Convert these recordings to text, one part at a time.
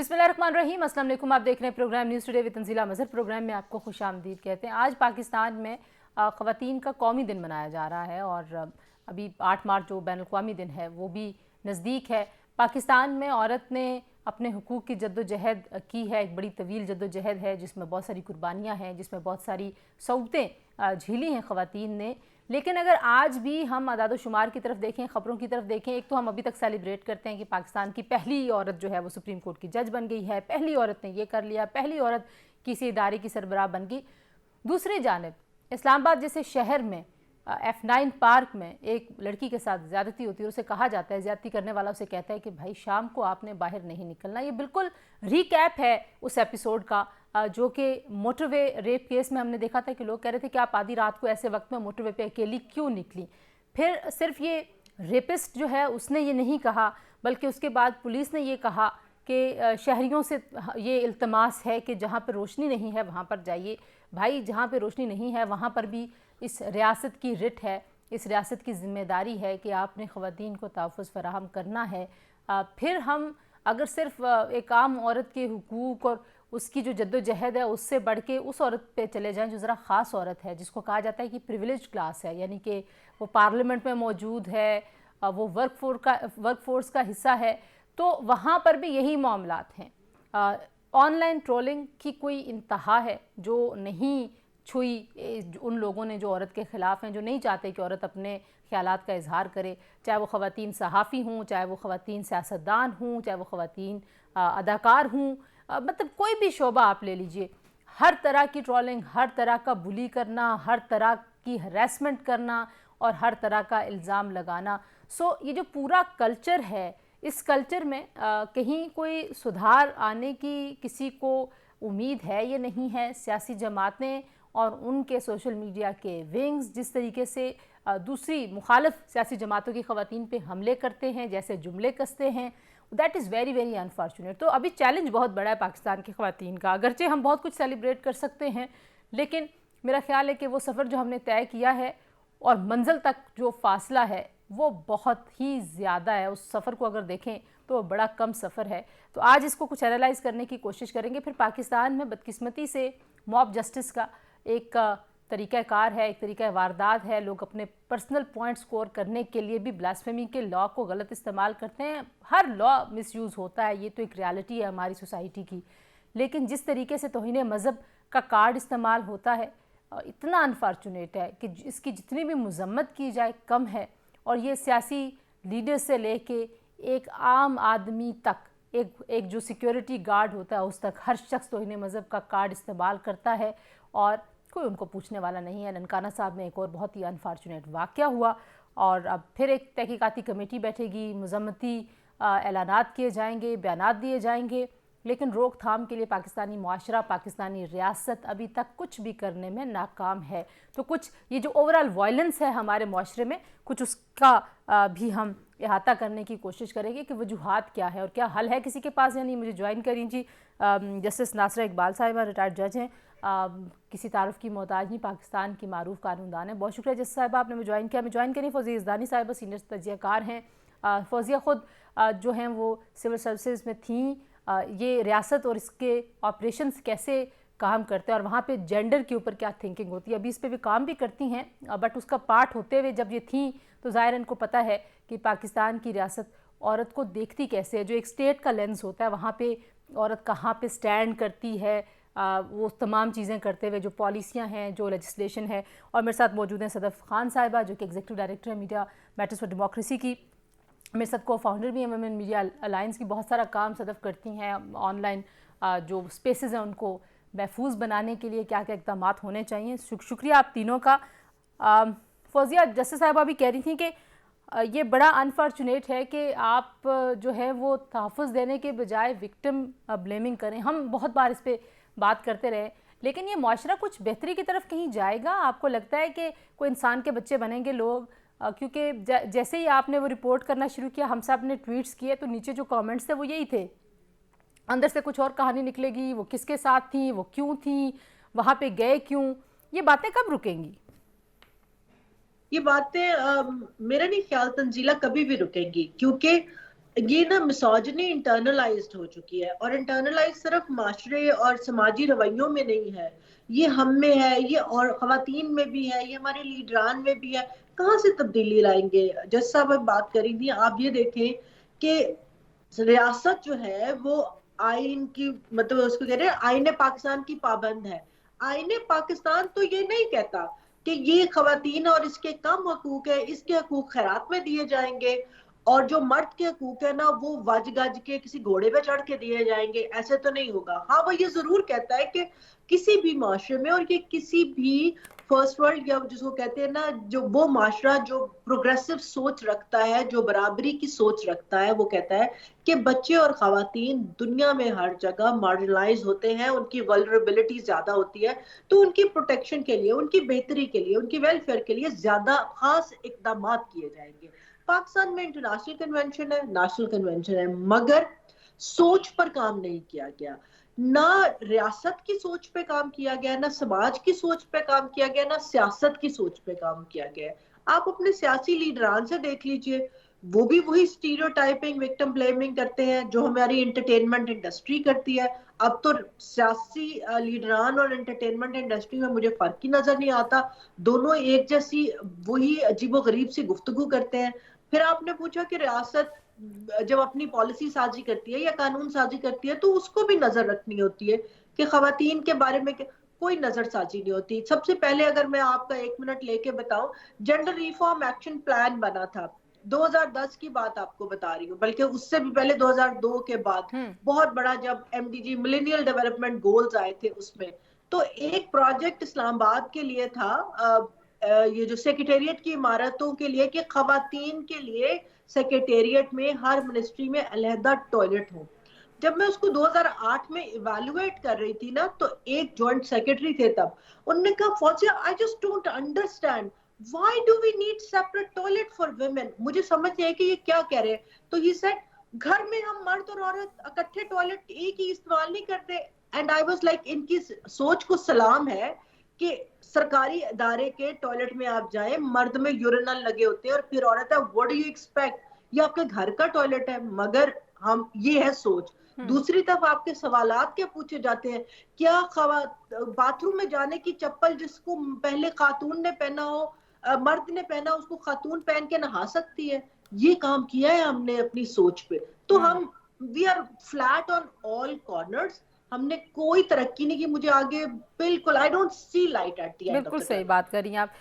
बिस्मिल्लाहिर्रहमानिर्रहीम। अस्सलाम वालेकुम। आप देख रहे हैं programme news today with Tanzeela Mazhar. Programme में आपको खुशामदीद कहते हैं। आज पाकिस्तान में ख़वातीन का कौमी दिन मनाया जा रहा है और अभी 8 मार्च जो बैनुल अक़वामी दिन है वो भी नज़दीक है। पाकिस्तान में औरत ने अपने हुकूक़ की जद्दोजहद की है, एक बड़ी तवील जद्दोजहद है जिसमें बहुत सारी कुर्बानियाँ हैं, जिसमें बहुत सारी सऊबतें झेली हैं ख़वातीन ने। लेकिन अगर आज भी हम अदाद शुमार की तरफ देखें, ख़बरों की तरफ देखें, एक तो हम अभी तक सेलिब्रेट करते हैं कि पाकिस्तान की पहली औरत जो है वो सुप्रीम कोर्ट की जज बन गई है, पहली औरत ने ये कर लिया, पहली औरत किसी इदारे की सरबराह बन गई। दूसरी जानिब इस्लामाबाद जैसे शहर में F9 पार्क में एक लड़की के साथ ज़्यादती होती है, उसे कहा जाता है, ज़्यादती करने वाला उसे कहता है कि भाई शाम को आपने बाहर नहीं निकलना। ये बिल्कुल रीकैप है उस एपिसोड का जो कि मोटरवे रेप केस में हमने देखा था कि लोग कह रहे थे कि आप आधी रात को ऐसे वक्त में मोटरवे पे अकेली क्यों निकली। फिर सिर्फ ये रेपिस्ट जो है उसने ये नहीं कहा, बल्कि उसके बाद पुलिस ने ये कहा कि शहरियों से ये इल्तमास है कि जहाँ पर रोशनी नहीं है वहाँ पर जाइए। भाई जहाँ पे रोशनी नहीं है वहाँ पर भी इस रियासत की रिट है, इस रियासत की ज़िम्मेदारी है कि आपने ख़वातीन को तहफ़्फ़ुज़ फ़राहम करना है। फिर हम अगर सिर्फ एक आम औरत के हुकूक़ और उसकी जो जद्दोजहद है उससे बढ़ के उस औरत पे चले जाएं जो ज़रा ख़ास औरत है, जिसको कहा जाता है कि प्रिविलेज क्लास है, यानी कि वो पार्लियामेंट में मौजूद है, वो वर्कफोर्स का हिस्सा है, तो वहाँ पर भी यही मामलात हैं। ऑनलाइन ट्रोलिंग की कोई इंतहा है जो नहीं छुई उन लोगों ने जो औरत के ख़िलाफ़ हैं, जो नहीं चाहते कि औरत अपने ख़यालात का इजहार करे, चाहे वो ख़वातीन सहाफ़ी हों, चाहे वो ख़वातीन सियासतदान हों, चाहे वो ख़वातीन अदाकार हों, मतलब कोई भी शोबा आप ले लीजिए, हर तरह की ट्रोलिंग, हर तरह का बुली करना, हर तरह की हरासमेंट करना और हर तरह का इल्ज़ाम लगाना। सो ये जो पूरा कल्चर है, इस कल्चर में कहीं कोई सुधार आने की किसी को उम्मीद है या नहीं है। सियासी जमातें और उनके सोशल मीडिया के विंग्स जिस तरीके से दूसरी मुखालिफ सियासी जमातों की ख़वातीन पे हमले करते हैं, जैसे जुमले कसते हैं, that is very very unfortunate. तो अभी चैलेंज बहुत बड़ा है पाकिस्तान की ख़वातीन का। अगरचे हम बहुत कुछ सेलिब्रेट कर सकते हैं, लेकिन मेरा ख़्याल है कि वो सफ़र जो हमने तय किया है और मंजिल तक जो फ़ासला है वो बहुत ही ज़्यादा है। उस सफ़र को अगर देखें तो बड़ा कम सफ़र है। तो आज इसको कुछ एनालाइज़ करने की कोशिश करेंगे। फिर पाकिस्तान में बदकिस्मती से मॉब जस्टिस का एक तरीक़ा कार है, एक तरीक़ा वारदात है। लोग अपने पर्सनल पॉइंट स्कोर करने के लिए भी ब्लास्फेमी के लॉ को गलत इस्तेमाल करते हैं। हर लॉ मिसयूज़ होता है, ये तो एक रियलिटी है हमारी सोसाइटी की। लेकिन जिस तरीके से तौहीन मज़हब का कार्ड इस्तेमाल होता है इतना अनफॉर्चुनेट है कि इसकी जितनी भी मज़म्मत की जाए कम है। और ये सियासी लीडर से लेके एक आम आदमी तक, एक जो सिक्योरिटी गार्ड होता है उस तक, हर शख्स तौहीन मज़हब का कार्ड इस्तेमाल करता है और कोई उनको पूछने वाला नहीं है। ननकाना साहब में एक और बहुत ही अनफॉर्चुनेट वाक़या हुआ और अब फिर एक तहकीकाती कमेटी बैठेगी, मज़म्मती ऐलानात किए जाएंगे, बयानात दिए जाएंगे, लेकिन रोकथाम के लिए पाकिस्तानी मुआशरा, पाकिस्तानी रियासत अभी तक कुछ भी करने में नाकाम है। तो कुछ ये जो ओवरऑल वायलेंस है हमारे मुआशरे में, कुछ उसका भी हम इहाता करने की कोशिश करेंगे कि वजूहात क्या है और क्या हल है किसी के पास या नहीं। मुझे ज्वाइन करें जी जस्टिस नासरा इकबाल साहिबा, रिटायर्ड जज हैं, किसी तारुफ की मोहताज नहीं, पाकिस्तान की मारूफ कानूनदान है। बहुत शुक्रिया जस्टिस साहिबा आपने मुझे ज्वाइन किया। मैं ज्वाइन करी फौजिया इज़दानी साहिबा, सीनियर तजियाकार हैं। फौजिया ख़ुद जो हैं वो सिविल सर्विसेज में थीं। ये रियासत और इसके ऑपरेशंस कैसे काम करते हैं और वहाँ पे जेंडर के ऊपर क्या थिंकिंग होती है, अभी इस पे भी काम भी करती हैं, बट उसका पार्ट होते हुए जब ये थी तो ज़ाहिर इनको पता है कि पाकिस्तान की रियासत औरत को देखती कैसे है। जो एक स्टेट का लेंस होता है वहाँ पे औरत कहाँ पे स्टैंड करती है, वो तमाम चीज़ें करते हुए जो पॉलिसियाँ हैं, जो लेजिस्लेशन है। और मेरे साथ मौजूद हैं सदफ़ खान साहिबा जो कि एग्जीक्यूटिव डायरेक्टर है मीडिया मैटर्स फॉर डेमोक्रेसी की। मेरे साथ को फाउंडर भी हैं वुमेन मीडिया अलायंस की, बहुत सारा काम सदफ़ करती हैं। ऑनलाइन जो स्पेसेस हैं उनको महफूज बनाने के लिए क्या क्या इक़दाम होने चाहिए। शुक्रिया आप तीनों का। फौजिया, जस्टिस साहिबा भी कह रही थी कि ये बड़ा अनफॉर्चुनेट है कि आप जो है वो तहफ़्फ़ुज़ देने के बजाय विक्टिम ब्लेमिंग करें। हम बहुत बार इस पर बात करते रहे, लेकिन ये मुआशरा कुछ बेहतरी की तरफ कहीं जाएगा? आपको लगता है कि कोई इंसान के बच्चे बनेंगे लोग? क्योंकि जैसे ही आपने वो रिपोर्ट करना शुरू किया, हम सब ने ट्वीट्स किए, तो नीचे जो कमेंट्स थे वो यही थे, अंदर से कुछ और कहानी निकलेगी, वो किसके साथ थी, वो क्यों थी, वहाँ पे गए क्यों। ये बातें कब रुकेंगी? ये बातें मेरा नहीं ख्याल तंजीला कभी भी रुकेंगी, क्योंकि ये ना मिसोजिनी इंटरनलाइज्ड हो चुकी है, और इंटरनलाइज सिर्फ माशरे और समाजी रवैयों में नहीं है, ये हम में है, ये और खवातीन में भी है, ये हमारे लीडरान में भी है। कहाँ से तब्दीली लाएंगे? जैसा साहब बात करी थी, आप ये देखें कि रियासत जो है वो आइन की, मतलब उसको कह रहे हैं आईने पाकिस्तान की पाबंद है। आईने पाकिस्तान तो ये नहीं कहता कि ये खवातीन और इसके कम हकूक है, इसके हकूक खैरात में दिए जाएंगे, और जो मर्द के हकूक है ना वो वज गज के किसी घोड़े पे चढ़ के दिए जाएंगे, ऐसे तो नहीं होगा। हाँ, वो ये जरूर कहता है कि किसी भी माशरे में, और ये किसी भी फर्स्ट वर्ल्ड या जिसको कहते हैं ना, जो वो माशरा जो प्रोग्रेसिव सोच रखता है, जो बराबरी की सोच रखता है, वो कहता है कि बच्चे और खवातीन दुनिया में हर जगह मार्जिनलाइज होते हैं, उनकी वल्नरेबिलिटी ज्यादा होती है, तो उनकी प्रोटेक्शन के लिए, उनकी बेहतरी के लिए, उनकी वेलफेयर के लिए ज्यादा खास इकदाम किए जाएंगे। पाकिस्तान में इंटरनेशनल कन्वेंशन है, नेशनल कन्वेंशन है, मगर सोच पर काम नहीं किया गया। ना रियासत की सोच पे काम किया गया, ना समाज की सोच पे काम किया गया, ना सियासत की सोच पे काम किया गया। आप अपने सियासी लीडरान से देख लीजिए, वो भी वही स्टीरियोटाइपिंग, विक्टिम ब्लेमिंग करते हैं जो हमारी एंटरटेनमेंट इंडस्ट्री करती है। अब तो सियासी लीडरान और एंटरटेनमेंट इंडस्ट्री में मुझे फर्क ही नजर नहीं आता, दोनों एक जैसी वही अजीबो गरीब सी गुफ्तगू करते हैं। फिर आपने पूछा कि रियासत जब अपनी पॉलिसी साजी करती है या कानून साजी करती है तो उसको भी नजर रखनी होती है कि खवातीन के बारे में कोई नजर साजी नहीं होती। सबसे पहले अगर मैं आपका 1 मिनट लेके बताऊं, जेंडर रिफॉर्म एक्शन प्लान बना था, 2010 की बात आपको बता रही हूँ, बल्कि उससे भी पहले 2002 के बाद, हम्म। बहुत बड़ा जब एमडीजी मिलेनियल डेवलपमेंट गोल्स आए थे उसमें, तो एक प्रोजेक्ट इस्लामाबाद के लिए था, ये जो सेक्रेटेरिएट की इमारतों के लिए, कि खवातीन के लिए सेक्रेटेरिएट में हर मिनिस्ट्री में अलहदा टॉयलेट हो। जब मैं उसको 2008 में इवेलुएट कर रही थी ना, तो एक जॉइंट सेक्रेटरी थे तब, उन्होंने कहा Fauzia I just don't understand why do we need separate toilet for women. मुझे समझ नहीं है कि ये क्या कह रहे हैं। तो ही सेड घर में हम मर्द और औरत इकट्ठे टॉयलेट एक ही इस्तेमाल नहीं करते। एंड आई वाज लाइक, इनकी सोच को सलाम है कि सरकारी इदारे के टॉयलेट में आप जाएं, मर्द में यूरिनल लगे होते हैं और फिर औरत है, व्हाट डू यू एक्सपेक्ट, ये आपके घर का टॉयलेट है। मगर हम, ये है सोच। हम्म। दूसरी तरफ आपके सवालात क्या पूछे जाते हैं, क्या बाथरूम में जाने की चप्पल जिसको पहले खातून ने पहना हो, मर्द ने पहना, उसको खातून पहन के नहा सकती है। ये काम किया है हमने अपनी सोच पे। तो हम्म। हम, we are flat on all corners, हमने कोई तरक्की नहीं की। मुझे आगे बिल्कुल, I don't see light at the end of बिल्कुल द सही टनल। बात करी आप।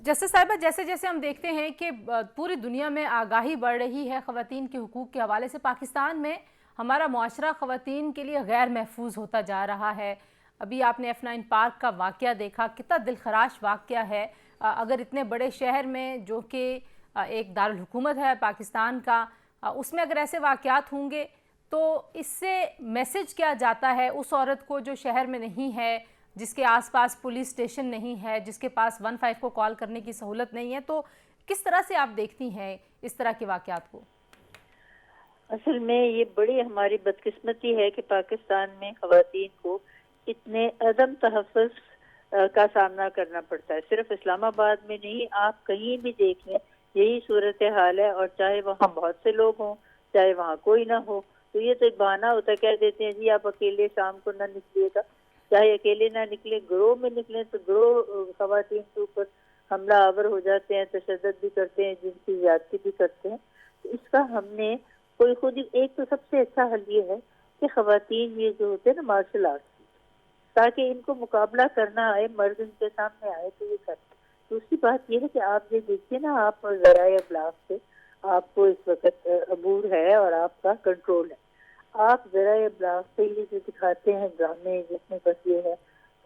जैसे साहिबा, जैसे जैसे हम देखते हैं कि पूरी दुनिया में आगाही बढ़ रही है ख़वातीन के हुकूक़ के हवाले से, पाकिस्तान में हमारा मुआशरा ख़वातीन के लिए गैर महफूज होता जा रहा है। अभी आपने F9 पार्क का वाक़या देखा, कितना दिलखराश वाक़या है। अगर इतने बड़े शहर में जो कि एक दारुल हुकूमत है पाकिस्तान का, उसमें अगर ऐसे वाक़यात होंगे तो इससे मैसेज क्या जाता है उस औरत को जो शहर में नहीं है, जिसके आसपास पुलिस स्टेशन नहीं है, जिसके पास 15 को कॉल करने की सहूलत नहीं है। तो किस तरह से आप देखती हैं इस तरह के वाक़यात को? असल में ये बड़ी हमारी बदकिस्मती है कि पाकिस्तान में ख़वातीन को इतने अदम तहफ़्फ़ुज़ का सामना करना पड़ता है। सिर्फ इस्लामाबाद में नहीं, आप कहीं भी देख लें यही सूरत हाल है। और चाहे वहाँ बहुत से लोग हों, चाहे वहाँ कोई ना हो, तो ये तो एक बहाना होता है, कह देते हैं जी आप अकेले शाम को ना निकलिएगा। चाहे अकेले ना निकले, ग्रोह में निकले तो ग्रोह ख़वातीन के ऊपर हमला आवर हो जाते हैं, तशद्दुद भी करते हैं, जिनकी ज़्यादती भी करते हैं। तो इसका हमने कोई खुद ही, एक तो सबसे अच्छा हल ये है कि ख़वातीन ये जो होते हैं ना मार्शल आर्ट, ताकि इनको मुकाबला करना आए, मर्द इनके सामने आए तो ये करते। दूसरी बात ये है कि आप ये देखिए ना, आप ज़राए अबलाग से आपको इस वक्त अबूर है और आपका कंट्रोल है। आप ज़राए अबलाग से ये जो दिखाते हैं ड्रामे, जिसमें बस ये है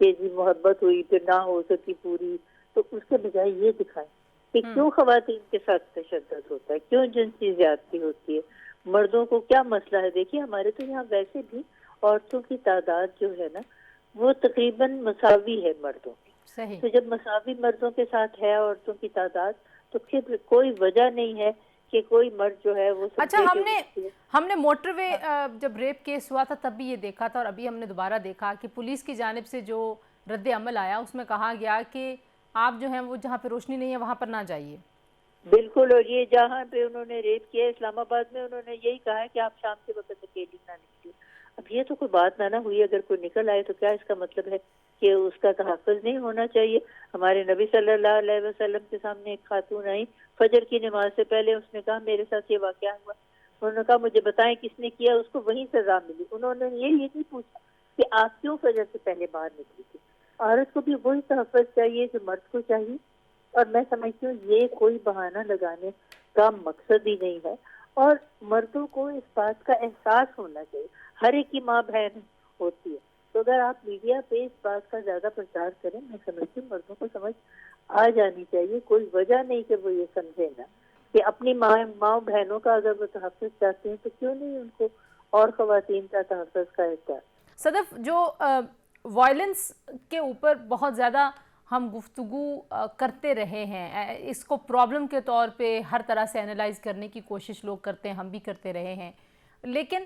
कि जी मोहब्बत हुई फिर ना हो सकी पूरी, तो उसके बजाय ये दिखाएं कि क्यों ख़वातीन के साथ तशद्दुद होता है, क्यों जिनसी ज़्यादती होती है, मर्दों को क्या मसला है। देखिए हमारे तो यहाँ वैसे भी औरतों की तादाद जो है ना वो तकरीबन मसावी है मर्दों की। सही। तो जब मसावी मर्दों के साथ है औरतों की तादाद, तो फिर कोई वजह नहीं है कि कोई मर्द जो है वो अच्छा, समझे हमने मोटरवे हाँ। जब रेप केस हुआ था तब भी ये देखा था, और अभी हमने दोबारा देखा कि पुलिस की जानिब से जो रद्द अमल आया उसमें कहा गया कि आप जो हैं वो जहाँ पे रोशनी नहीं है वहाँ पर ना जाइए। बिल्कुल। और ये जहाँ पे उन्होंने रेप किया इस्लामाबाद में, उन्होंने यही कहा है कि आप शाम के वक्त अकेली ना निकले। अब ये तो कोई बात ना हुई, अगर कोई निकल आए तो क्या इसका मतलब है कि उसका तहफ़्फ़ुज़ नहीं होना चाहिए? हमारे नबी सल्लल्लाहु अलैहि वसल्लम के सामने एक खातून आई फजर की नमाज से पहले, उसने कहा मेरे साथ ये वाक़या हुआ। उन्होंने कहा मुझे बताएं किसने किया, उसको वही सजा मिली। उन्होंने ये नहीं पूछा कि आप क्यों फजर से पहले बाहर निकली थी। औरत को भी वही तहफ़्फ़ुज़ चाहिए जो मर्द को चाहिए। और मैं समझती हूँ ये कोई बहाना लगाने का मकसद ही नहीं है, और मर्दों को इस बात का एहसास होना चाहिए। हर एक की माँ बहन होती है, तो अगर आप मीडिया पे इस बात का ज्यादा प्रचार करें, मैं समझती हूँ मर्दों को समझ आ जानी चाहिए। कोई वजह नहीं कि वो ये समझे ना कि अपनी माँ बहनों का अगर वो तहफ़्फ़ुज़ चाहते हैं तो क्यों नहीं उनको और ख़वातीन का तहफ़्फ़ुज़ का एहसास। सदफ, जो वायलेंस के ऊपर बहुत ज़्यादा हम गुफ्तगू करते रहे हैं, इसको प्रॉब्लम के तौर पे हर तरह से एनालाइज करने की कोशिश लोग करते हैं, हम भी करते रहे हैं, लेकिन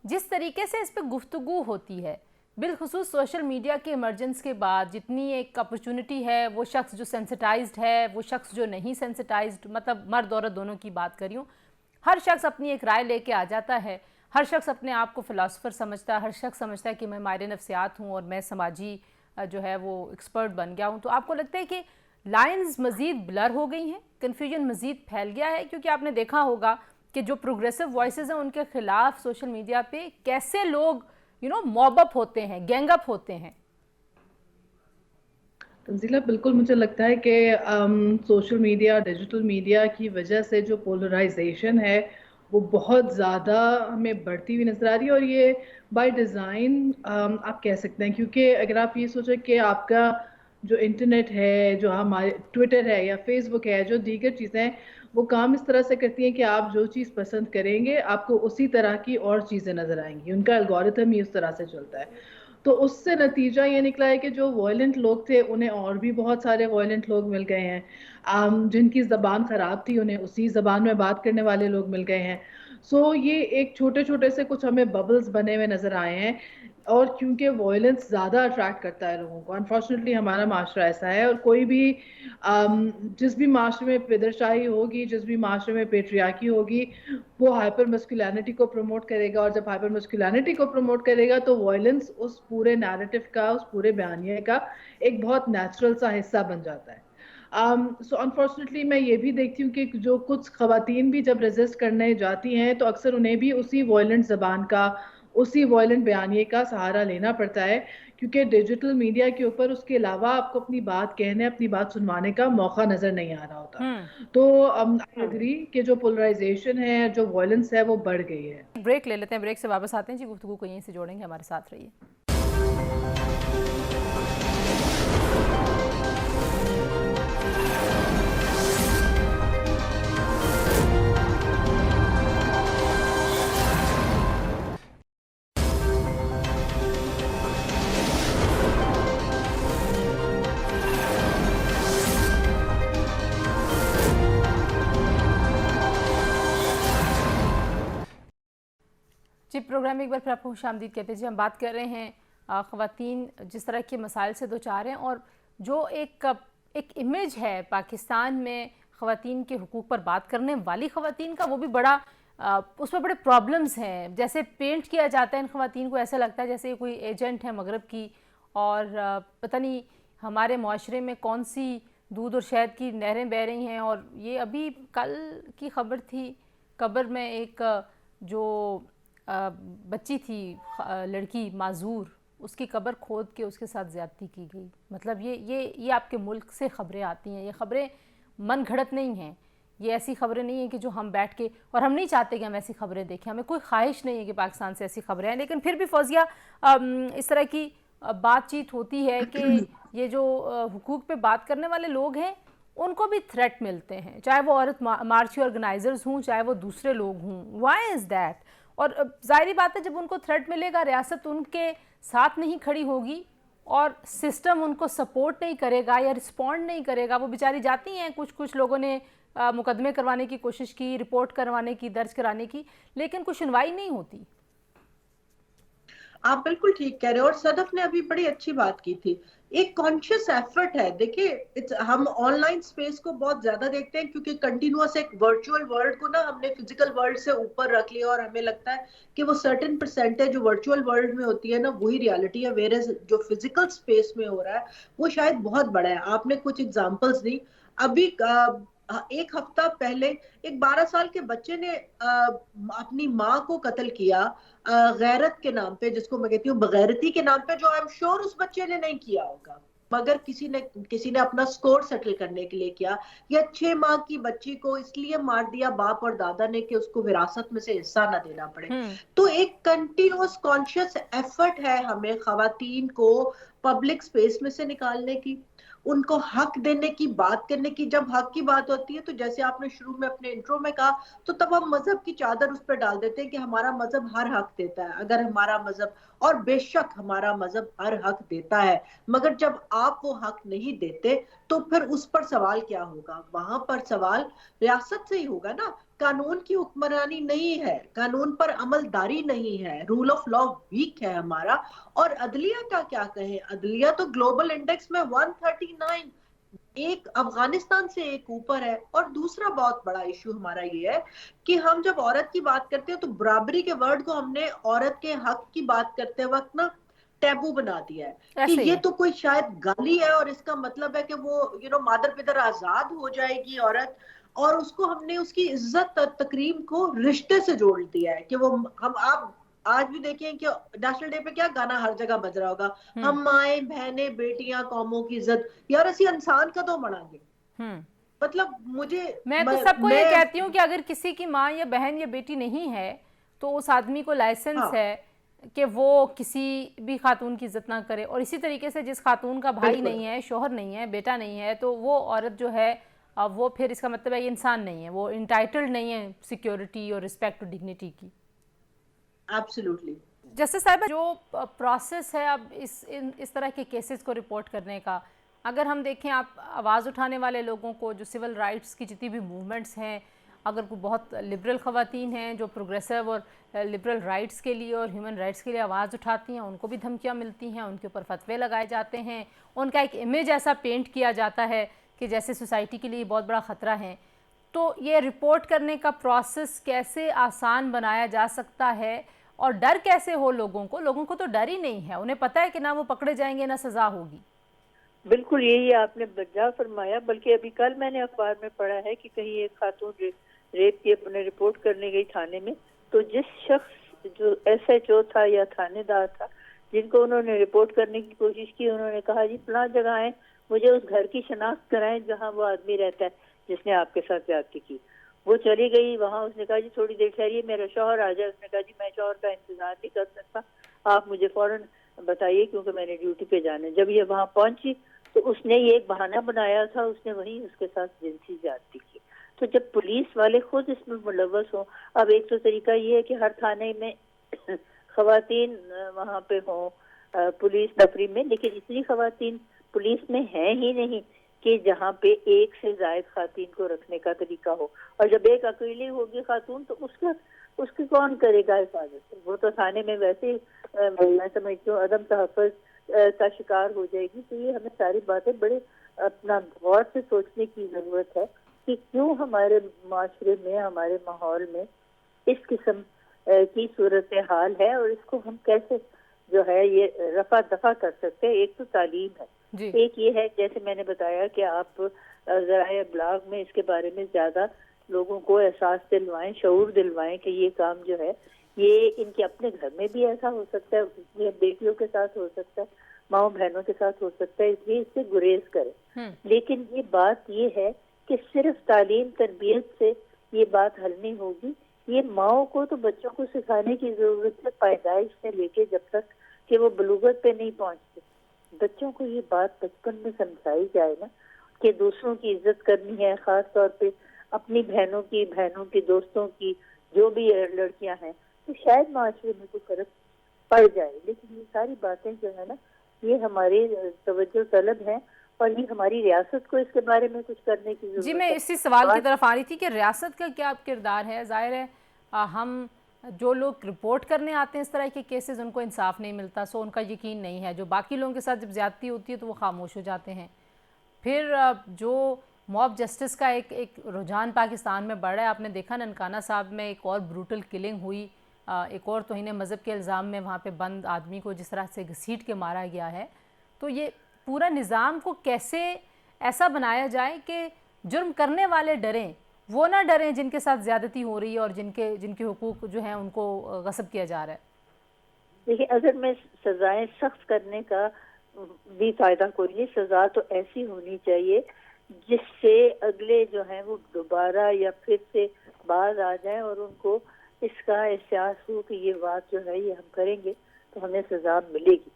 जिस तरीके से इस पे गुफ्तगू होती है, बिलखुसूस सोशल मीडिया के इमरजेंस के बाद, जितनी एक अपॉर्चुनिटी है, वो शख्स जो सेंसिटाइज्ड है, वो शख्स जो नहीं सेंसिटाइज्ड, मतलब मर्द औरत दोनों की बात कर रही हूँ, हर शख्स अपनी एक राय लेके आ जाता है। हर शख्स अपने आप को फ़िलासफ़र समझता है, हर शख्स समझता है कि मैं माहिर नफ्सियात हूँ और मैं समाजी जो है वो एक्सपर्ट बन गया हूँ। तो आपको लगता है कि लाइंस मज़ीद ब्लर हो गई हैं, कन्फ्यूजन मज़ीद फैल गया है? क्योंकि आपने देखा होगा कि जो प्रोग्रेसिव वॉइसेस हैं उनके ख़िलाफ़ सोशल मीडिया पे कैसे लोग मॉब अप होते हैं, गैंग अप होते हैं। तंजीला, बिल्कुल मुझे लगता है कि सोशल मीडिया, डिजिटल मीडिया की वजह से जो पोलराइजेशन है वो बहुत ज़्यादा हमें बढ़ती हुई नज़र आ रही है, और ये बाय डिज़ाइन आप कह सकते हैं। क्योंकि अगर आप ये सोचें कि आपका जो इंटरनेट है, जो हमारे ट्विटर है या फेसबुक है, जो दीगर चीज़ें हैं, वो काम इस तरह से करती हैं कि आप जो चीज़ पसंद करेंगे आपको उसी तरह की और चीज़ें नज़र आएंगी। उनका एल्गोरिथम ही उस तरह से चलता है। तो उससे नतीजा ये निकला है कि जो वायलेंट लोग थे उन्हें और भी बहुत सारे वायलेंट लोग मिल गए हैं, जिनकी ज़बान ख़राब थी उन्हें उसी ज़बान में बात करने वाले लोग मिल गए हैं। सो ये एक छोटे छोटे से कुछ हमें बबल्स बने हुए नज़र आए हैं, और क्योंकि वायलेंस ज़्यादा अट्रैक्ट करता है लोगों को, अनफॉर्चुनेटली हमारा माशरा ऐसा है। और कोई भी जिस भी माशरे में पेदरशाही होगी, जिस भी माशरे में पेट्रियार्की होगी, वो हाइपर मस्कुलिनिटी को प्रमोट करेगा, और जब हाइपर मस्कुलिनिटी को प्रमोट करेगा तो वायलेंस उस पूरे नैरेटिव का, उस पूरे बयानिए का एक बहुत नेचुरल सा हिस्सा बन जाता है। सो अनफॉर्चुनेटली मैं ये भी देखती हूँ कि जो कुछ खवातीन भी जब रेजिस्ट करने जाती हैं तो अक्सर उन्हें भी उसी वायलेंट ज़बान का, उसी वायलेंट बयानिए का सहारा लेना पड़ता है, क्योंकि डिजिटल मीडिया के ऊपर उसके अलावा आपको अपनी बात कहने, अपनी बात सुनवाने का मौका नज़र नहीं आ रहा होता। तो आई एग्री कि जो पोलराइजेशन है, जो वायलेंस है, वो बढ़ गई है। ब्रेक ले लेते हैं, ब्रेक से वापस आते हैं जी, गुफ्तगू को यहीं से जोड़ेंगे, हमारे साथ रहिए। जी, प्रोग्राम में एक बार फिर आपको खुशामदीद कहते हैं। जी, हम बात कर रहे हैं ख़वातीन जिस तरह के मसाइल से दो चार हैं, और जो एक इमेज है पाकिस्तान में ख़वातीन के हुकूक़ पर बात करने वाली ख़वातीन का, वो भी बड़ा उसमें बड़े प्रॉब्लम्स हैं। जैसे पेंट किया जाता है इन ख़वातीन को, ऐसा लगता है जैसे ये कोई एजेंट है मगरब की, और पता नहीं हमारे माशरे में कौन सी दूध और शहद की नहरें बह रही हैं। और ये अभी कल की ख़बर थी, कब्र में एक जो बच्ची थी, लड़की माजूर, उसकी कब्र खोद के उसके साथ ज़्यादती की गई। मतलब ये आपके मुल्क से ख़बरें आती हैं। ये ख़बरें मन घड़त नहीं हैं, ये ऐसी ख़बरें नहीं हैं कि जो हम बैठ के, और हम नहीं चाहते कि हम ऐसी ख़बरें देखें, हमें कोई ख्वाहिश नहीं है कि पाकिस्तान से ऐसी ख़बरें आएँ, लेकिन फिर भी फौजिया इस तरह की बातचीत होती है कि ये जो हुकूक पे बात करने वाले लोग हैं उनको भी थ्रेट मिलते हैं, चाहे वो औरत मार्च ऑर्गेनाइजर्स हों, चाहे वो दूसरे लोग हों। Why is that? और ज़ाहिरी बात है जब उनको थ्रेट मिलेगा, रियासत उनके साथ नहीं खड़ी होगी और सिस्टम उनको सपोर्ट नहीं करेगा या रिस्पॉन्ड नहीं करेगा। वो बेचारी जाती हैं, कुछ लोगों ने मुकदमे करवाने की कोशिश की, रिपोर्ट करवाने की, दर्ज कराने की, लेकिन कुछ सुनवाई नहीं होती। आप बिल्कुल ठीक कह रहे हो, और सदफ ने अभी बड़ी अच्छी बात की थी। एक कॉन्शियस एफर्ट है। देखिए, हम ऑनलाइन स्पेस को बहुत ज्यादा देखते हैं क्योंकि कंटिन्यूअस एक वर्चुअल वर्ल्ड को ना हमने फिजिकल वर्ल्ड से ऊपर रख लिया, और हमें लगता है कि वो सर्टेन परसेंटेज जो वर्चुअल वर्ल्ड में होती है ना वही रियलिटी है, वेर जो फिजिकल स्पेस में हो रहा है वो शायद बहुत बड़ा है। आपने कुछ एग्जाम्पल्स दी। अभी एक हफ्ता पहले एक 12 साल के बच्चे ने अपनी माँ को कत्ल किया गैरत के नाम पे, जिसको मैं कहती हूँ बगैरती के नाम पे, जो आई एम श्योर उस बच्चे ने नहीं किया होगा, मगर किसी ने अपना स्कोर सेटल करने के लिए किया। या 6 माह की बच्ची को इसलिए मार दिया बाप और दादा ने कि उसको विरासत में से हिस्सा ना देना पड़े। तो एक कंटिन्यूअस कॉन्शियस एफर्ट है हमें खवातीन को पब्लिक स्पेस में से निकालने की, उनको हक देने की, बात करने की। जब हक की बात होती है तो जैसे आपने शुरू में अपने इंट्रो में कहा, तो तब हम मजहब की चादर उस पर डाल देते हैं कि हमारा मजहब हर हक देता है। अगर हमारा मजहब, और बेशक हमारा मजहब हर हक देता है, मगर जब आप वो हक नहीं देते तो फिर उस पर सवाल क्या होगा? वहां पर सवाल रियासत से ही होगा ना। कानून की हुक्मरानी नहीं है, कानून पर अमलदारी नहीं है, रूल ऑफ लॉ वीक है हमारा। और अदलिया का क्या कहें, अदलिया तो ग्लोबल इंडेक्स में 139, एक अफगानिस्तान से एक ऊपर है। और दूसरा बहुत बड़ा इशू हमारा ये है कि हम जब औरत की बात करते हैं तो बराबरी के वर्ड को हमने औरत के हक की बात करते वक्त ना टैबू बना दिया है कि ये तो कोई शायद गाली है, और इसका मतलब है कि वो मादर पिदर आजाद हो जाएगी औरत। और उसको हमने उसकी इज्जत तकरीम को रिश्ते से जोड़ दिया है कि वो हम आप आज भी देखें कि नेशनल डे पे क्या गाना हर जगह बज रहा होगा, हम माए बहने बेटियां कौमों की इज्जत। यार असी इंसान कदों बनांगे? मतलब मैं तो सबको ये कहती हूँ कि अगर किसी की माँ या बहन या बेटी नहीं है तो उस आदमी को लाइसेंस है कि वो किसी भी खातून की इज्जत ना करे। और इसी तरीके से जिस खातून का भाई नहीं है, शोहर नहीं है, बेटा नहीं है, तो वो औरत जो है वो फिर इसका मतलब है ये इंसान नहीं है, वो इंटाइटल्ड नहीं है सिक्योरिटी और रिस्पेक्ट और डिग्निटी की। एब्सोल्युटली। जस्टिस साहब, जो प्रोसेस है अब इस तरह के केसेस को रिपोर्ट करने का, अगर हम देखें आप आवाज़ उठाने वाले लोगों को, जो सिविल राइट्स की जितनी भी मूवमेंट्स हैं, अगर कोई बहुत लिबरल ख़वातीन हैं जो प्रोग्रेसिव और लिबरल राइट्स के लिए और ह्यूमन राइट्स के लिए आवाज़ उठाती हैं, उनको भी धमकियां मिलती हैं, उनके ऊपर फतवे लगाए जाते हैं, उनका एक इमेज ऐसा पेंट किया जाता है कि जैसे सोसाइटी के लिए बहुत बड़ा ख़तरा है। तो ये रिपोर्ट करने का प्रोसेस कैसे आसान बनाया जा सकता है, और डर कैसे हो लोगों को तो डर ही नहीं है, उन्हें पता है कि ना वो पकड़े जाएंगे ना सज़ा होगी। बिल्कुल यही आपने बजा फरमाया। बल्कि अभी कल मैंने अखबार में पढ़ा है कि कहीं एक खातून रेप की अपने रिपोर्ट करने गई थाने में, तो जिस शख्स जो SHO था या थानेदार था जिनको उन्होंने रिपोर्ट करने की कोशिश की, उन्होंने कहा जी फलां जगह है, मुझे उस घर की शनाख्त कराएं जहाँ वो आदमी रहता है जिसने आपके साथ ज्यादती की। वो चली गई वहां, उसने कहा जी थोड़ी देर ठहरिए मेरा शौहर आ जाए। उसने कहा जी मैं शौहर का इंतजार नहीं कर सकता, आप मुझे फौरन बताइए क्योंकि मैंने ड्यूटी पे जाना है। जब ये वहां पहुंची तो उसने ये एक बहाना बनाया था, उसने वहीं उसके साथ जिनसी ज्यादती की। तो जब पुलिस वाले खुद इसमें मुलव्वस हो, अब एक तो तरीका ये है कि हर थाने में खवातीन वहां पे हो पुलिस नफरी में, लेकिन इतनी खवातीन पुलिस में है ही नहीं कि जहाँ पे एक से ज्यादा खातून को रखने का तरीका हो। और जब एक अकेली होगी खातून तो उसकी कौन करेगा हिफाजत? वो तो थाने में वैसे मैं समझती हूँ अदम तहफ़्फ़ुज़ का शिकार हो जाएगी। तो ये हमें सारी बातें बड़े अपना गौर से सोचने की जरूरत है कि क्यों हमारे माशरे में, हमारे माहौल में इस किस्म की सूरत हाल है, और इसको हम कैसे जो है ये रफा दफा कर सकते हैं। एक तो तालीम है, एक ये है जैसे मैंने बताया कि आप ज़राए ब्लाग में इसके बारे में ज्यादा लोगों को एहसास दिलवाएं, शऊर दिलवाएं कि ये काम जो है ये इनके अपने घर में भी ऐसा हो सकता है, ये बेटियों के साथ हो सकता है, माओ बहनों के साथ हो सकता है, इसलिए इससे गुरेज करें। लेकिन ये बात ये है कि सिर्फ तालीम तरबियत से ये बात हल नहीं होगी। ये माओ को तो बच्चों को सिखाने की जरूरत है, पैदाइश से लेके जब तक कि वो बलूगत पे नहीं पहुंचते। बच्चों को ये बात बचपन में समझाई जाए ना कि दूसरों की इज्जत करनी है, खास तौर पे अपनी बहनों की, दोस्तों की, जो भी लड़कियां हैं, तो शायद माशरे में कोई फर्क पड़ जाए। लेकिन ये सारी बातें जो है ना ये हमारी तवज्जो तलब है, और ये हमारी रियासत को इसके बारे में कुछ करने की जरूरत है। जी, मैं इसी सवाल की तरफ आ रही थी कि रियासत का क्या किरदार है। जाहिर है हम जो लोग रिपोर्ट करने आते हैं इस तरह के केसेस, उनको इंसाफ नहीं मिलता, सो उनका यकीन नहीं है। जो बाकी लोगों के साथ जब ज़्यादती होती है तो वो खामोश हो जाते हैं। फिर जो मॉब जस्टिस का एक रुझान पाकिस्तान में बढ़ रहा है, आपने देखा ननकाना साहब में एक और ब्रूटल किलिंग हुई, एक और तौहीन मज़हब के इल्ज़ाम में वहाँ पे बंद आदमी को जिस तरह से घसीट के मारा गया है। तो ये पूरा निज़ाम को कैसे ऐसा बनाया जाए कि जुर्म करने वाले डरें, वो ना डरें जिनके साथ ज़्यादती हो रही है और जिनके हुकूक जो हैं उनको गस्ब किया जा रहा है। देखिए, अगर मैं सजाएं सख्त करने का भी फायदा कोई नहीं, सजा तो ऐसी होनी चाहिए जिससे अगले जो हैं वो दोबारा या फिर से बाज आ जाएं और उनको इसका एहसास हो कि ये बात जो है ये हम करेंगे तो हमें सजा मिलेगी।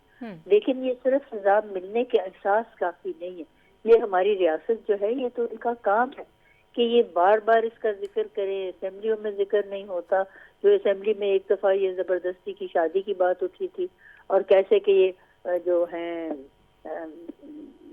लेकिन ये सिर्फ सजा मिलने के एहसास काफी नहीं है। ये हमारी रियासत जो है ये तो इनका काम है कि ये बार बार इसका जिक्र करें। असेंबलियों में जिक्र नहीं होता, जो असेंबली में एक दफा ये जबरदस्ती की शादी की बात उठी थी और कैसे कि ये जो हैं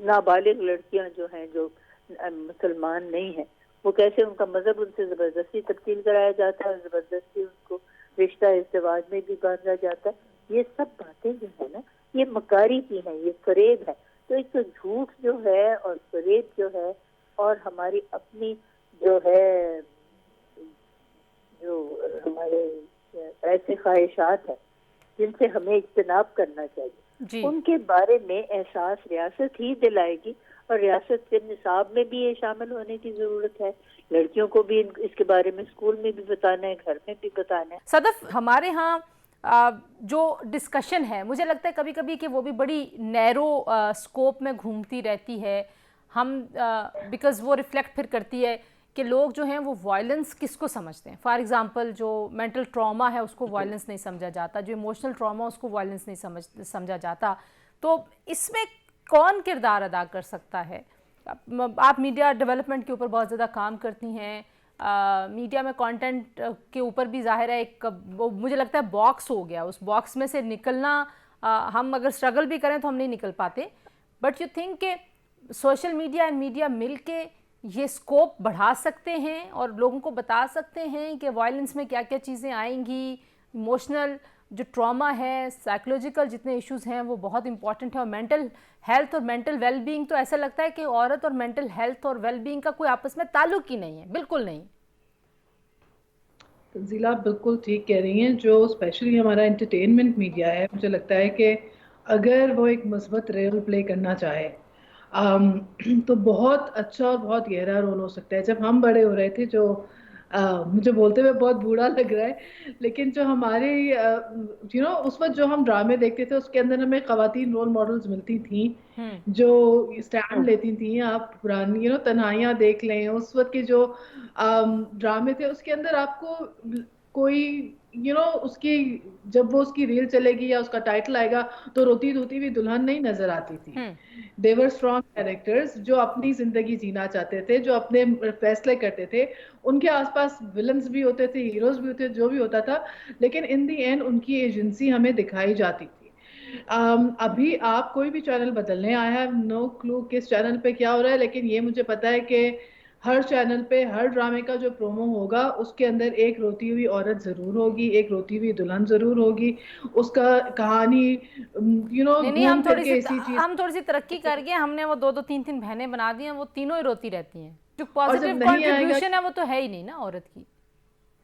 नाबालिग लड़कियां जो हैं जो मुसलमान नहीं है, वो कैसे उनका मजहब उनसे जबरदस्ती तब्दील कराया जाता है, जबरदस्ती उनको रिश्ता इज़्दिवाज में भी बांधा जाता है। ये सब बातें जो है ना ये मकारी की हैं, ये फरेब है। तो एक तो झूठ जो है और फरेब जो है और हमारी अपनी जो है जो हमारे ऐसे ख्वाहिशात है जिनसे हमें इज्तनाब करना चाहिए, उनके बारे में एहसास रियासत ही दिलाएगी। और रियासत के निसाब में भी ये शामिल होने की जरूरत है। लड़कियों को भी इसके बारे में स्कूल में भी बताना है, घर में भी बताना है। सदफ, हमारे यहाँ जो डिस्कशन है मुझे लगता है कभी कभी कि वो भी बड़ी नैरो स्कोप में घूमती रहती है। हम बिकॉज़ वो रिफ्लेक्ट फिर करती है कि लोग जो हैं वो वायलेंस किसको समझते हैं। फॉर एग्ज़ाम्पल जो मेंटल ट्रॉमा है उसको वायलेंस नहीं समझा जाता, जो इमोशनल ट्रॉमा उसको वायलेंस नहीं समझा जाता। तो इसमें कौन किरदार अदा कर सकता है? आप मीडिया डेवलपमेंट के ऊपर बहुत ज़्यादा काम करती हैं, मीडिया में कंटेंट के ऊपर भी ज़ाहिर है एक मुझे लगता है बॉक्स हो गया, उस बॉक्स में से निकलना हम अगर स्ट्रगल भी करें तो हम नहीं निकल पाते। बट यू थिंक कि सोशल मीडिया एंड मीडिया मिल के ये स्कोप बढ़ा सकते हैं और लोगों को बता सकते हैं कि वायलेंस में क्या क्या चीज़ें आएंगी, इमोशनल जो ट्रॉमा है, साइकोलॉजिकल जितने इश्यूज़ हैं वो बहुत इंपॉर्टेंट है, और मेंटल हेल्थ और मेंटल वेलबींग तो ऐसा लगता है कि औरत और मेंटल हेल्थ और वेलबींग का कोई आपस में ताल्लुक ही नहीं है, बिल्कुल नहीं। तंजीला आप बिल्कुल ठीक कह रही हैं। जो स्पेशली हमारा एंटरटेनमेंट मीडिया है, मुझे लगता है कि अगर वो एक मुस्बत रोल प्ले करना चाहे तो बहुत अच्छा और बहुत गहरा रोल हो सकता है। जब हम बड़े हो रहे थे, जो मुझे बोलते हुए बहुत बूढ़ा लग रहा है, लेकिन जो हमारे उस वक्त जो हम ड्रामे देखते थे उसके अंदर हमें खवातीन रोल मॉडल्स मिलती थी जो स्टैंड लेती थी। आप पुरानी तन्हाइयाँ देख लें, उस वक्त के जो ड्रामे थे उसके अंदर आपको कोई उसकी जब वो उसकी रील चलेगी या उसका टाइटल आएगा तो रोती धोती हुई दुल्हन नहीं नजर आती थी। देवर स्ट्रॉन्ग कैरेक्टर्स जो अपनी जिंदगी जीना चाहते थे, जो अपने फैसले करते थे। उनके आसपास विलन्स भी होते थे, हीरोज भी होते थे, जो भी होता था, लेकिन इन दी एंड उनकी एजेंसी हमें दिखाई जाती थी। अभी आप कोई भी चैनल बदल लें, आई हैव नो क्लू किस चैनल पे क्या हो रहा है, लेकिन ये मुझे पता है कि हर चैनल पे हर ड्रामे का जो प्रोमो होगा उसके अंदर एक रोती हुई औरत जरूर होगी, एक रोती हुई दुल्हन जरूर होगी। उसका कहानी नहीं, हम थोड़ी सी तरक्की कर गए, हमने वो दो तीन बहनें बना दी हैं, वो तीनों ही रोती रहती हैं। जो पॉजिटिव कंट्रीब्यूशन है वो तो है ही नहीं ना औरत की।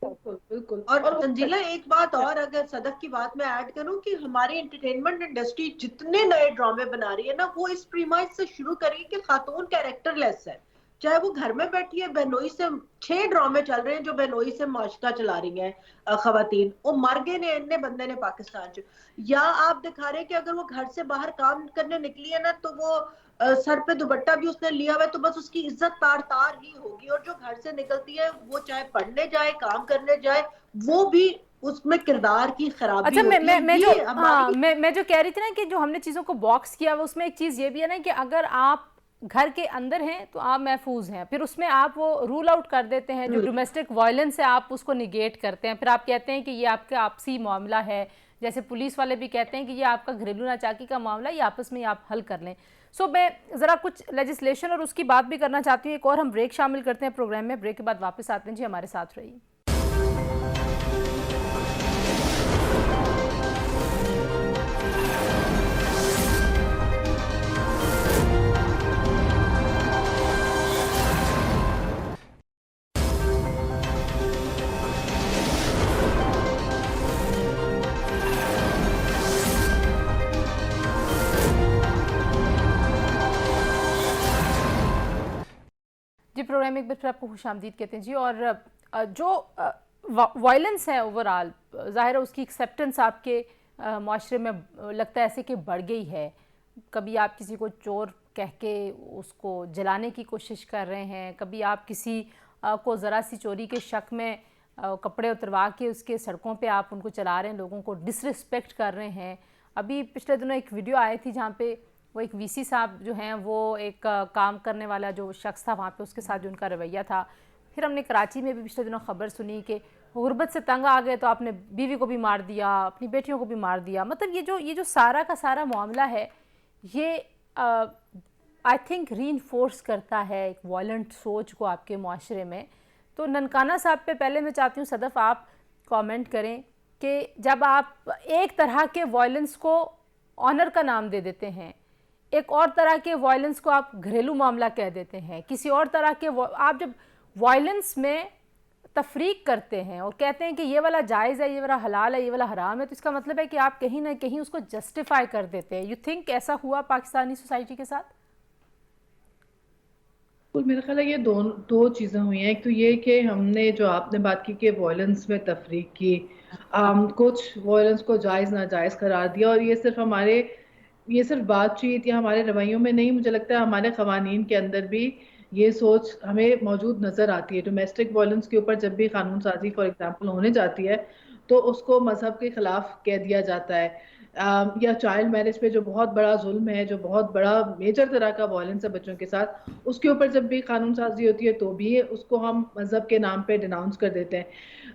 बिल्कुल। और तंजीला एक बात और अगर सदफ की बात में ऐड करूं कि हमारी एंटरटेनमेंट इंडस्ट्री जितने नए ड्रामे बना रही है ना, वो इस प्रीमाइस से शुरू करी कि खातून कैरेक्टरलेस है। चाहे वो घर में बैठी है, बहनोई से 6 ड्रामे चल रहे हैं जो बहनोई से माशरा चला रही हैं खवातीन। वो मर गए ने इतने बंदे ने पाकिस्तान च। या आप दिखा रहे हैं कि अगर वो घर से बाहर काम करने निकली है ना, तो वो सर पे दुपट्टा भी उसने लिया हुआ है तो बस उसकी इज्जत तार तार ही होगी। और जो घर से निकलती है वो चाहे पढ़ने जाए, काम करने जाए, वो भी उसमें किरदार की खराबी अच्छा, होती है। मैं जो कह रही थी ना कि जो हमने चीज़ों को बॉक्स किया हुआ, उसमें एक चीज़ ये भी है ना कि अगर आप घर के अंदर हैं तो आप महफूज हैं, फिर उसमें आप वो रूल आउट कर देते हैं, जो डोमेस्टिक वायलेंस है आप उसको निगेट करते हैं, फिर आप कहते हैं कि ये आपका आपसी मामला है। जैसे पुलिस वाले भी कहते हैं कि ये आपका घरेलू नाचाकी का मामला, ये आपस में आप हल कर लें। सो मैं ज़रा कुछ लेजिस्लेशन और उसकी बात भी करना चाहती हूँ। एक और हम ब्रेक शामिल करते हैं प्रोग्राम में, ब्रेक के बाद वापस आते हैं जी, हमारे साथ रहिए। प्रोग्राम में एक बार फिर आपको खुशामदीद कहते हैं जी। और जो वायलेंस है ओवरऑल, ज़ाहिर है उसकी एक्सेप्टेंस आपके माशरे में लगता है ऐसे कि बढ़ गई है। कभी आप किसी को चोर कह के उसको जलाने की कोशिश कर रहे हैं, कभी आप किसी को ज़रा सी चोरी के शक में कपड़े उतरवा के उसके सड़कों पे आप उनको चला रहे हैं, लोगों को डिसरिस्पेक्ट कर रहे हैं। अभी पिछले दिनों एक वीडियो आई थी जहाँ पे वो एक वीसी साहब जो हैं वो एक काम करने वाला जो शख्स था वहाँ पे, उसके साथ जो उनका रवैया था। फिर हमने कराची में भी पिछले दिनों खबर सुनी कि गुर्बत से तंग आ गए तो आपने बीवी को भी मार दिया, अपनी बेटियों को भी मार दिया। मतलब ये जो सारा का सारा मामला है, ये आई थिंक रीइंफोर्स करता है एक वायलेंट सोच को आपके माशरे में। तो ननकाना साहब पे पहले मैं चाहती हूँ सदफ़ आप कमेंट करें कि जब आप एक तरह के वायलेंस को ऑनर का नाम दे देते हैं, एक और तरह के वायलेंस को आप घरेलू मामला कह देते हैं, किसी और तरह के आप जब वायलेंस में तफरीक करते हैं और कहते हैं कि ये वाला जायज़ है, ये वाला हलाल है, ये वाला हराम है, तो इसका मतलब है कि आप कहीं ना कहीं उसको जस्टिफाई कर देते हैं। यू थिंक ऐसा हुआ पाकिस्तानी सोसाइटी के साथ? तो मेरा ख्याल है ये दो चीज़ें हुई हैं। एक तो ये कि हमने जो आपने बात की कि वॉयलेंस में तफरीक की, कुछ वॉयलेंस को जायज़ नाजायज़ करार दिया, और ये सिर्फ बातचीत या हमारे रवैयों में नहीं, मुझे लगता है हमारे क़वानीन के अंदर भी ये सोच हमें मौजूद नज़र आती है। डोमेस्टिक वायलेंस के ऊपर जब भी कानून साजी फॉर एग्जांपल होने जाती है तो उसको मजहब के खिलाफ कह दिया जाता है। या चाइल्ड मैरिज पे जो बहुत बड़ा जुल्म है, जो बहुत बड़ा मेजर तरह का वायलेंस है बच्चों के साथ, उसके ऊपर जब भी कानून साजी होती है तो भी उसको हम मजहब के नाम पे डिनाउंस कर देते हैं।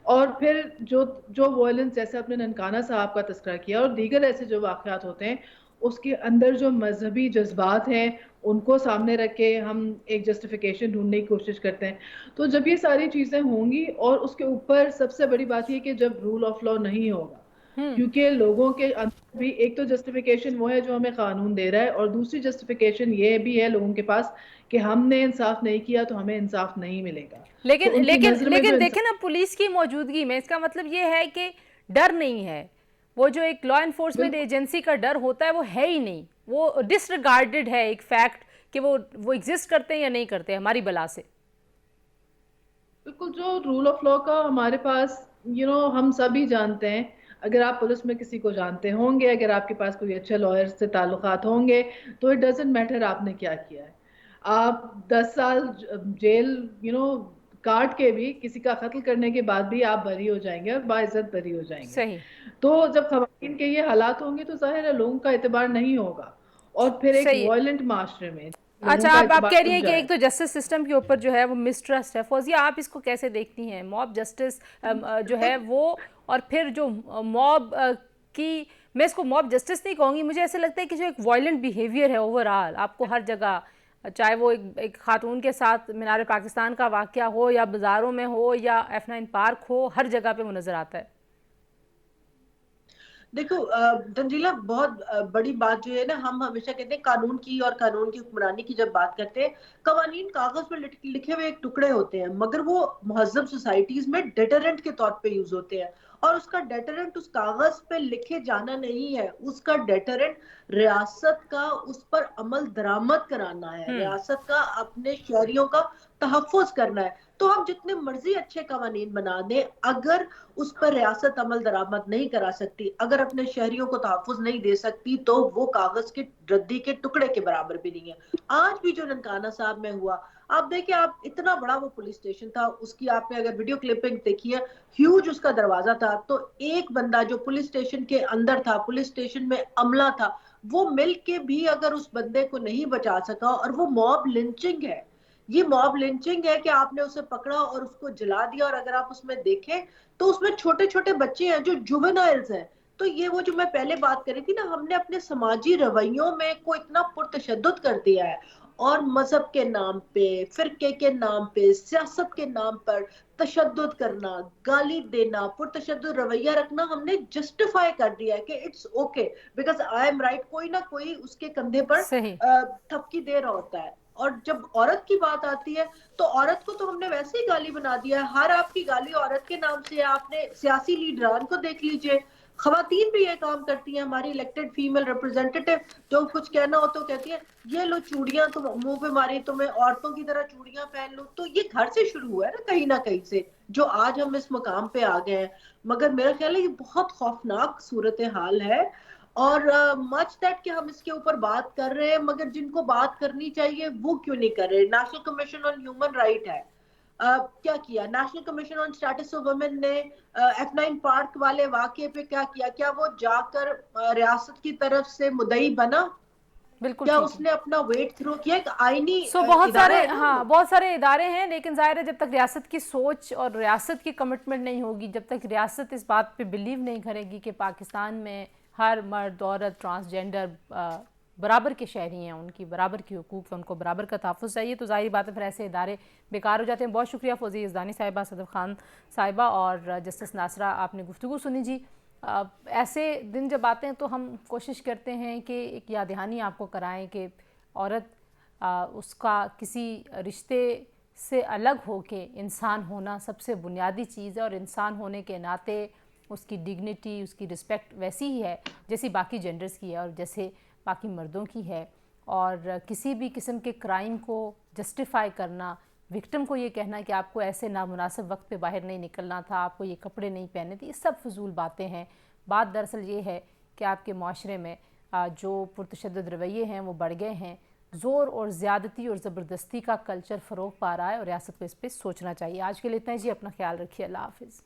और फिर जो वायलेंस, जैसे अपने ननकाना साहब का तस्करा किया और दीगर ऐसे जो वाक़यात होते हैं, उसके अंदर जो मजहबी जज्बात हैं उनको सामने रख के हम एक जस्टिफिकेशन ढूंढने की कोशिश करते हैं। तो जब ये सारी चीज़ें होंगी, और उसके ऊपर सबसे बड़ी बात ये कि जब रूल ऑफ लॉ नहीं होगा, क्योंकि लोगों के अंदर भी एक तो जस्टिफिकेशन वो है जो हमें कानून दे रहा है, और दूसरी जस्टिफिकेशन ये भी है लोगों के पास कि हमने इंसाफ नहीं किया तो हमें इंसाफ नहीं मिलेगा। लेकिन तो लेकिन देखें ना, पुलिस की मौजूदगी में इसका मतलब ये है कि डर नहीं है। वो जो एक लॉ एनफोर्समेंट एजेंसी का डर होता है वो है ही नहीं, वो डिसरिगार्डेड है एक फैक्ट कि वो एग्जिस्ट करते हैं या नहीं करते हमारी बला से। बिल्कुल, जो रूल ऑफ लॉ का हमारे पास हम सभी जानते हैं। अगर आप पुलिस में किसी को जानते होंगे, अगर आपके पास कोई अच्छे लॉयर से ताल्लुकात होंगे, तो इट डजंट मैटर आपने क्या किया है। आप 10 साल जेल काट के भी किसी का कत्ल करने के बाद भी आप बरी हो जाएंगे और बाइज्जत बरी हो जाएंगे। सही। तो जब खवातीन के ये हालात होंगे तो जाहिर है लोगों का एतबार नहीं होगा, और फिर एक वायलेंट माशरे में अच्छा, आप कह रही हैं कि एक तो जस्टिस सिस्टम के ऊपर जो है वो मिसट्रस्ट है। फौजिया, आप इसको कैसे देखती हैं? मॉब जस्टिस जो है वो, और फिर जो मॉब की, मैं इसको मॉब जस्टिस नहीं कहूँगी, मुझे ऐसे लगता है कि जो एक वायलेंट बिहेवियर है ओवरऑल आपको हर जगह, चाहे वो एक खातून के साथ मीनार पाकिस्तान का वाक़या हो या बाज़ारों में हो या F9 पार्क हो, हर जगह पे वो नज़र आता है। देखो तंजीला, बहुत बड़ी बात जो है ना, हम हमेशा कहते हैं कानून की और कानून की हुक्मरानी की जब बात करते हैं, कवानीन कागज पर लिखे हुए एक टुकड़े होते हैं, मगर वो महज़ब सोसाइटीज में डेटरेंट के तौर पे यूज होते हैं। और उसका डेटरेंट उस कागज पे लिखे जाना नहीं है, उसका डेटरेंट रियासत का उस पर अमल दरामद कराना है, रियासत का अपने शहरियों का तहफ़्फ़ुज़ करना है। तो हम जितने मर्जी अच्छे कवानीन बना दें, अगर उस पर रियासत अमल दरामद नहीं करा सकती, अगर अपने शहरियों को तहफ़्फ़ुज़ नहीं दे सकती, तो वो कागज के रद्दी के टुकड़े के बराबर भी नहीं है। आज भी जो ननकाना साहब में हुआ, आप देखिए, आप इतना बड़ा वो पुलिस स्टेशन था, उसकी आपने अगर वीडियो क्लिपिंग देखी है, ह्यूज उसका दरवाजा था, तो एक बंदा जो पुलिस स्टेशन के अंदर था, पुलिस स्टेशन में अमला था, वो मिल के भी अगर उस बंदे को नहीं बचा सका, और वो मॉब लिंचिंग है। ये मॉब लिंचिंग है कि आपने उसे पकड़ा और उसको जला दिया। और अगर आप उसमें देखें तो उसमें छोटे छोटे बच्चे हैं जो जुवेनाइल्स हैं। तो ये वो जो मैं पहले बात करी थी ना, हमने अपने समाजी रवैयों में को इतना पुरतशद्दुद कर दिया है, और मजहब के नाम पे, फिरके के नाम पे, सियासत के नाम पर तशद्दुद करना, गाली देना, पुरतशद्दुद रवैया रखना हमने जस्टिफाई कर दिया है कि it's okay because I am right. कोई ना कोई उसके कंधे पर थपकी दे रहा होता है। और जब औरत की बात आती है तो औरत को तो हमने वैसे ही गाली बना दिया है। हर आपकी गाली औरत के नाम से। आपने सियासी लीडरान को देख लीजिए, खवातीन भी ये काम करती हैं, हमारी इलेक्टेड फीमेल रिप्रेजेंटेटिव जो कुछ कहना हो तो कहती है ये लो चूड़ियां तुम मुंह पे मारी, तुम्हें औरतों की तरह चूड़ियां पहन लो। तो ये घर से शुरू हुआ है ना कहीं से, जो आज हम इस मुकाम पे आ गए हैं। मगर मेरा ख्याल है ये बहुत खौफनाक सूरत हाल है, और मच दैट कि हम इसके ऊपर बात कर रहे हैं, मगर जिनको बात करनी चाहिए वो क्यों नहीं कर रहे। National commission on human right है, क्या किया national commission on status of women ने F9 पार्क वाले वाकये पे क्या किया? क्या वो जाकर रियासत की तरफ से मुद्दई बना? बिल्कुल क्या ठीक है। उसने अपना वेट थ्रो किया? एक आईनी बहुत इदारा सारे, है ना हाँ वो। बहुत सारे इदारे हैं, लेकिन जाहिर है जब तक रियासत की सोच और रियासत की कमिटमेंट नहीं होगी, जब तक रियासत इस बात पे बिलीव नहीं करेगी कि पाकिस्तान में हर मर्द औरत ट्रांसजेंडर बराबर के शहरी हैं, उनकी बराबर की हुकूक है, उनको बराबर का तहफ़्फ़ुज़ चाहिए, तो ज़ाहिर बात है फिर ऐसे इदारे बेकार हो जाते हैं। बहुत शुक्रिया फौज़ी यज़दानी साहिबा, सदफ़ खान साहिबा और जस्टिस नासरा, आपने गुफ्तगू सुनी जी। ऐसे दिन जब आते हैं तो हम कोशिश करते हैं कि एक याद दहानी आपको कराएं कि औरत उसका किसी रिश्ते से अलग होके इंसान होना सबसे बुनियादी चीज़ है, और इंसान होने के नाते उसकी डिग्निटी, उसकी रिस्पेक्ट वैसी ही है जैसी बाकी जेंडर्स की है और जैसे बाकी मर्दों की है। और किसी भी किस्म के क्राइम को जस्टिफाई करना, विक्टिम को ये कहना कि आपको ऐसे नामुनासिब वक्त पे बाहर नहीं निकलना था, आपको ये कपड़े नहीं पहने थे, ये सब फजूल बातें हैं। बात दरअसल ये है कि आपके माशरे में जो पुरतशद्दुद रवैये हैं वो बढ़ गए हैं, ज़ोर और ज़्यादती और ज़बरदस्ती का कल्चर फ़रोग पा रहा है, और रियासत को इस पर सोचना चाहिए। आज के लिए इतना ही जी, अपना ख्याल रखिए, अल्लाह हाफ़िज़।